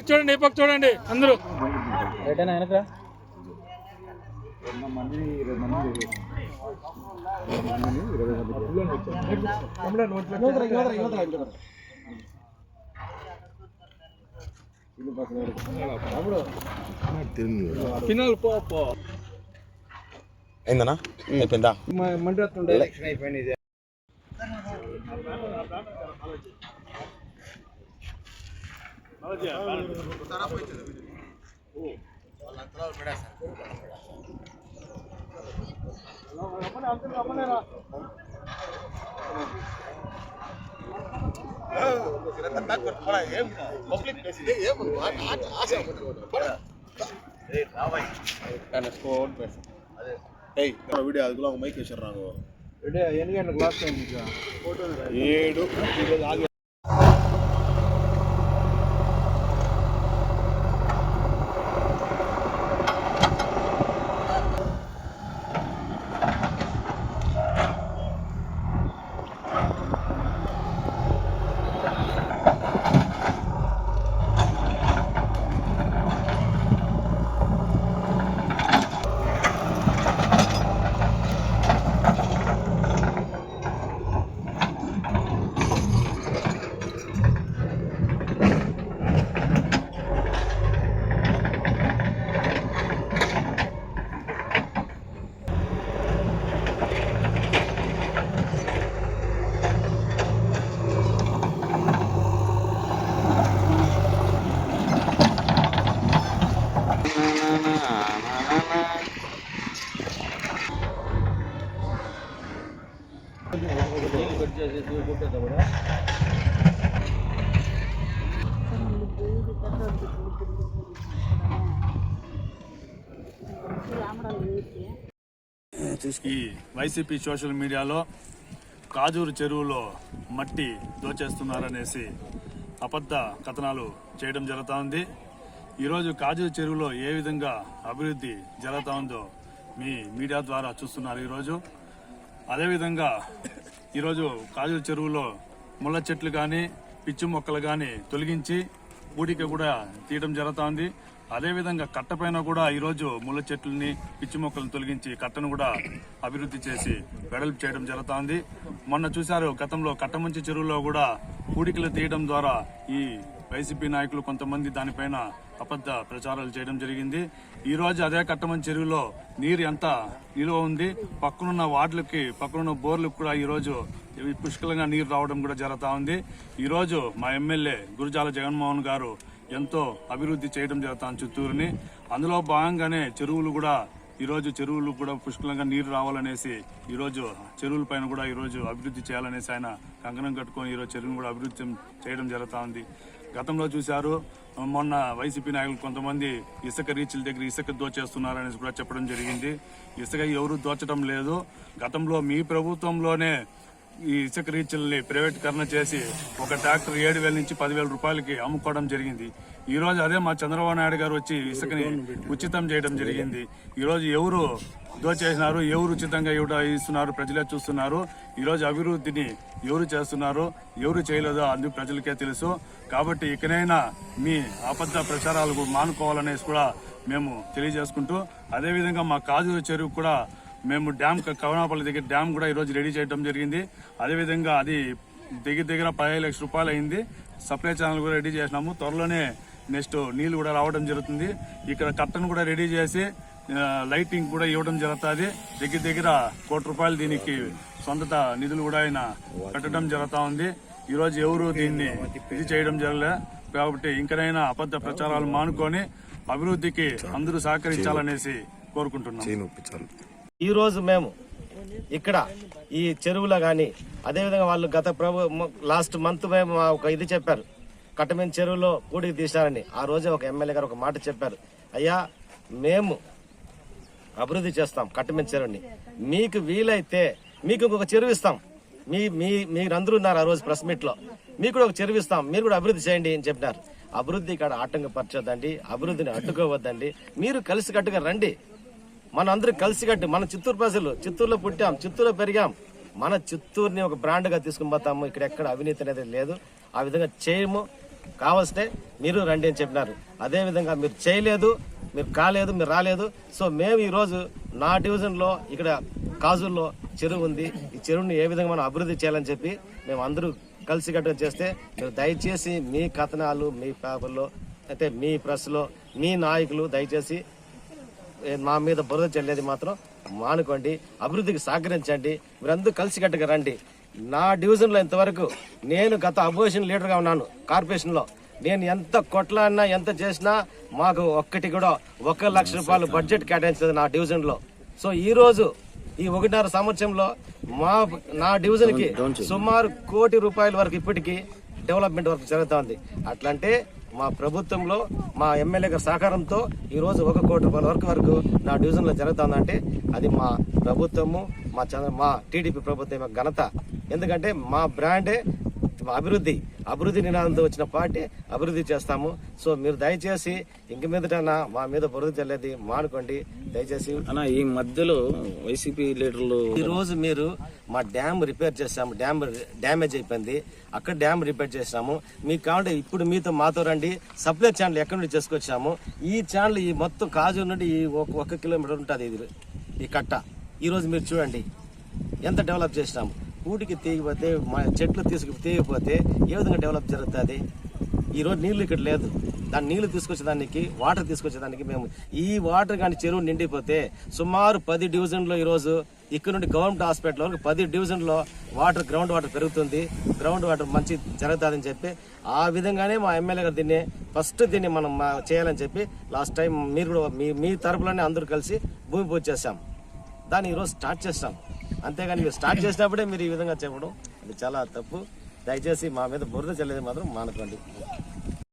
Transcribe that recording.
చూడండి, ఈ పక్క చూడండి అందరూ. అయిందనా? అయిపోయిందా? ఎలక్షన్ అయిపోయింది. వీడియో అదిలో ఒక మైక్ వేసారు నాకు. ఎన్ని గంటలకు లాస్ట్ టైం 7 ఈరోజు ఆగి ఈ వైసీపీ సోషల్ మీడియాలో కాజూరు చెరువులో మట్టి దోచేస్తున్నారనేసి అబద్ధ కథనాలు చేయడం జరుగుతూ ఉంది. ఈరోజు కాజూరు చెరువులో ఏ విధంగా అభివృద్ధి జరుగుతూ ఉందో మీ మీడియా ద్వారా చూస్తున్నారు. ఈరోజు అదేవిధంగా ఈరోజు కాజూరు చెరువులో ముళ్ళ చెట్లు కానీ పిచ్చి మొక్కలు కానీ తొలగించి ఊడిక కూడా తీయడం జరుగుతూ ఉంది. అదేవిధంగా కట్టపైన కూడా ఈరోజు ముళ్ళ చెట్లని పిచ్చి మొక్కలను తొలగించి కట్టను కూడా అభివృద్ధి చేసి వెడల్పు చేయడం జరుగుతోంది. మొన్న చూశారు, గతంలో కట్టమంచి చెరువులో కూడా పూడికలు తీయడం ద్వారా ఈ వైసీపీ నాయకులు కొంతమంది దానిపైన అబద్ధ ప్రచారాలు చేయడం జరిగింది. ఈ రోజు అదే కట్టమంచి చెరువులో నీరు ఎంత నిలువ ఉంది, పక్కనున్న వార్డులకి పక్కనున్న బోర్లకు కూడా ఈ రోజు పుష్కలంగా నీరు రావడం కూడా జరుగుతూ ఉంది. ఈ రోజు మా ఎమ్మెల్యే గురజాల జగన్మోహన్ గారు ఎంతో అభివృద్ధి చేయడం జరుగుతాం చిత్తూరుని. అందులో భాగంగానే చెరువులు కూడా పుష్కలంగా నీరు రావాలనేసి ఈరోజు చెరువుల పైన కూడా ఈరోజు అభివృద్ధి చేయాలనేసి ఆయన కంకణం కట్టుకొని ఈరోజు చెరువును కూడా అభివృద్ధి చేయడం జరుగుతూ ఉంది. గతంలో చూశారు, మొన్న వైసీపీ నాయకులు కొంతమంది ఇసుక రీచ్ల దగ్గర ఇసుక దోచేస్తున్నారనేసి కూడా చెప్పడం జరిగింది. ఇసుక ఎవరు దోచడం లేదు. గతంలో మీ ప్రభుత్వంలోనే ఈ ఇసుక రీచ్ల్ని ప్రైవేటీకరణ చేసి ఒక ట్రాక్టర్ 7,000 నుంచి 10,000 రూపాయలకి అమ్ముకోవడం జరిగింది. ఈ రోజు అదే మా చంద్రబాబు నాయుడు గారు వచ్చి ఇసుకని ఉచితం చేయడం జరిగింది. ఈ రోజు ఎవరు దోచేసినారు, ఎవరు ఉచితంగా ఇస్తున్నారు ప్రజలే చూస్తున్నారు. ఈ రోజు అభివృద్ధిని ఎవరు చేస్తున్నారు, ఎవరు చేయలేదో అందుకు ప్రజలకే తెలుసు. కాబట్టి ఇకనైనా మీ అబద్ధ ప్రచారాలకు మానుకోవాలనేసి కూడా మేము తెలియజేసుకుంటూ, అదేవిధంగా మా కాజూరు చెరువు కూడా మేము డ్యామ్ కవనాపల్లి దగ్గర డ్యామ్ కూడా ఈరోజు రెడీ చేయడం జరిగింది. అదేవిధంగా అది దగ్గర 15 లక్షల రూపాయలు అయింది. సప్లై ఛానల్ కూడా రెడీ చేసినాము. త్వరలోనే నెక్స్ట్ నీళ్లు కూడా రావడం జరుగుతుంది. ఇక్కడ కట్టను కూడా రెడీ చేసి లైటింగ్ కూడా ఇవ్వడం జరుగుతుంది. దగ్గర 1 కోటి రూపాయలు దీనికి సొంత నిధులు కూడా ఆయన పెట్టడం జరుగుతూ ఉంది. ఈరోజు ఎవరు దీన్ని ఇది చేయడం జరగలే. కాబట్టి ఇంకనైనా అబద్ధ ప్రచారాలు మానుకొని అభివృద్ధికి అందరూ సహకరించాలనేసి కోరుకుంటున్నాం. ఈ రోజు మేము ఇక్కడ ఈ చెరువులో కానీ అదేవిధంగా వాళ్ళు లాస్ట్ మంత్ మేము ఒక ఇది చెప్పారు, కట్టమైన చెరువులో పూడికి తీశారని. ఆ రోజే ఒక ఎమ్మెల్యే గారు ఒక మాట చెప్పారు, అయ్యా మేము అభివృద్ధి చేస్తాం కట్టమైన చెరువుని, మీకు వీలైతే మీకు ఇంకొక చెరువు ఇస్తాం, మీరందరూ ఉన్నారు ఆ రోజు ప్రెస్ మీట్ లో, మీకు కూడా ఒక చెరువు ఇస్తాం, మీరు కూడా అభివృద్ధి చేయండి అని చెప్పినారు. అభివృద్ధి ఇక్కడ ఆటంకపరచొద్దండి, అభివృద్ధిని అడ్డుకోవద్దండి, మీరు కలిసికట్టుగా రండి. మన అందరూ కలిసికట్టి మన చిత్తూరు ప్రజలు చిత్తూరులో పుట్టాం, చిత్తూరులో పెరిగాం, మన చిత్తూరుని ఒక బ్రాండ్గా తీసుకుని పోతాము. ఇక్కడ ఎక్కడ అవినీతి అనేది లేదు. ఆ విధంగా చేయము. కావస్తే మీరు రండి అని చెప్పినారు. అదేవిధంగా మీరు చేయలేదు, మీరు కాలేదు, మీరు రాలేదు. సో మేము ఈరోజు నా డివిజన్లో ఇక్కడ కాజుల్లో చెరువు ఉంది. ఈ చెరువుని ఏ విధంగా మనం అభివృద్ధి చేయాలని చెప్పి మేము అందరూ కలిసికట్టుగా చేస్తే మీరు దయచేసి మీ కథనాలు మీ పేపర్లో అయితే మీ ప్రెస్లో మీ నాయకులు దయచేసి మా మీద బురద చెల్లేది మాత్రం మానుకోండి. అభివృద్ధికి సహకరించండి. మీరందరూ కలిసికట్టుగా రండి. నా డివిజన్లో ఇంతవరకు నేను గత అపోజిషన్ లీడర్గా ఉన్నాను కార్పొరేషన్లో. నేను ఎంత కొట్లాడినా ఎంత చేసినా మాకు ఒక్కటి కూడా 1 లక్ష రూపాయలు బడ్జెట్ కేటాయించలేదు నా డివిజన్లో. సో ఈ రోజు ఈ 1.5 సంవత్సరంలో నా డివిజన్కి సుమారు 1 కోటి రూపాయల వరకు ఇప్పటికీ డెవలప్మెంట్ వర్క్ జరుగుతోంది. అట్లంటే మా ప్రభుత్వంలో మా ఎమ్మెల్యే గారి సహకారంతో ఈరోజు 1 కోటి రూపాయల వరకు నా డివిజన్లో జరుగుతుందంటే అది మా ప్రభుత్వము, మా టీడీపీ ప్రభుత్వం ఘనత. ఎందుకంటే మా బ్రాండే అభివృద్ధి నినాదంతో వచ్చిన పార్టీ అభివృద్ధి చేస్తాము. సో మీరు దయచేసి ఇంక మీదట మా మీద బురద చల్లేది మానుకోండి దయచేసి. అన్న ఈ మధ్యలో వైసీపీ లీడర్లు ఈ రోజు మీరు మా డ్యామ్ రిపేర్ చేస్తాము, డ్యామేజ్ అయిపోయింది, అక్కడ డ్యామ్ రిపేర్ చేసాము. మీకు కావాలంటే ఇప్పుడు మాతో రండి. సప్లై ఛానల్ ఎక్కడి నుండి చేసుకొచ్చాము. ఈ ఛానల్ ఈ మొత్తం కాజు నుండి ఈ 1 కిలోమీటర్ ఉంటుంది ఇది ఈ కట్ట. ఈరోజు మీరు చూడండి ఎంత డెవలప్ చేసినాము. ఊటికి తీగిపోతే చెట్లు తీగిపోతే ఏ విధంగా డెవలప్ జరుగుతుంది. ఈరోజు నీళ్లు ఇక్కడ లేదు. దాని నీళ్లు తీసుకొచ్చేదానికి వాటర్ తీసుకొచ్చేదానికి మేము ఈ వాటర్ కానీ చెరువు నిండిపోతే సుమారు 10 డివిజన్లో ఈరోజు ఇక్కడ నుండి గవర్నమెంట్ హాస్పిటల్ వరకు 10 డివిజన్లో గ్రౌండ్ వాటర్ పెరుగుతుంది. గ్రౌండ్ వాటర్ మంచి జరుగుతుందని చెప్పి ఆ విధంగానే మా ఎమ్మెల్యే గారు దీన్ని మనం చేయాలని చెప్పి లాస్ట్ టైం మీరు కూడా మీ తరపులోనే అందరూ కలిసి భూమి పూజ చేశాం. దాన్ని ఈరోజు స్టార్ట్ చేస్తాం. అంతేగాని మీరు స్టార్ట్ చేసినప్పుడే మీరు ఈ విధంగా చెప్పడం అది చాలా తప్పు. దయచేసి మా మీద బురద చల్లేది మాత్రం మానుకోండి.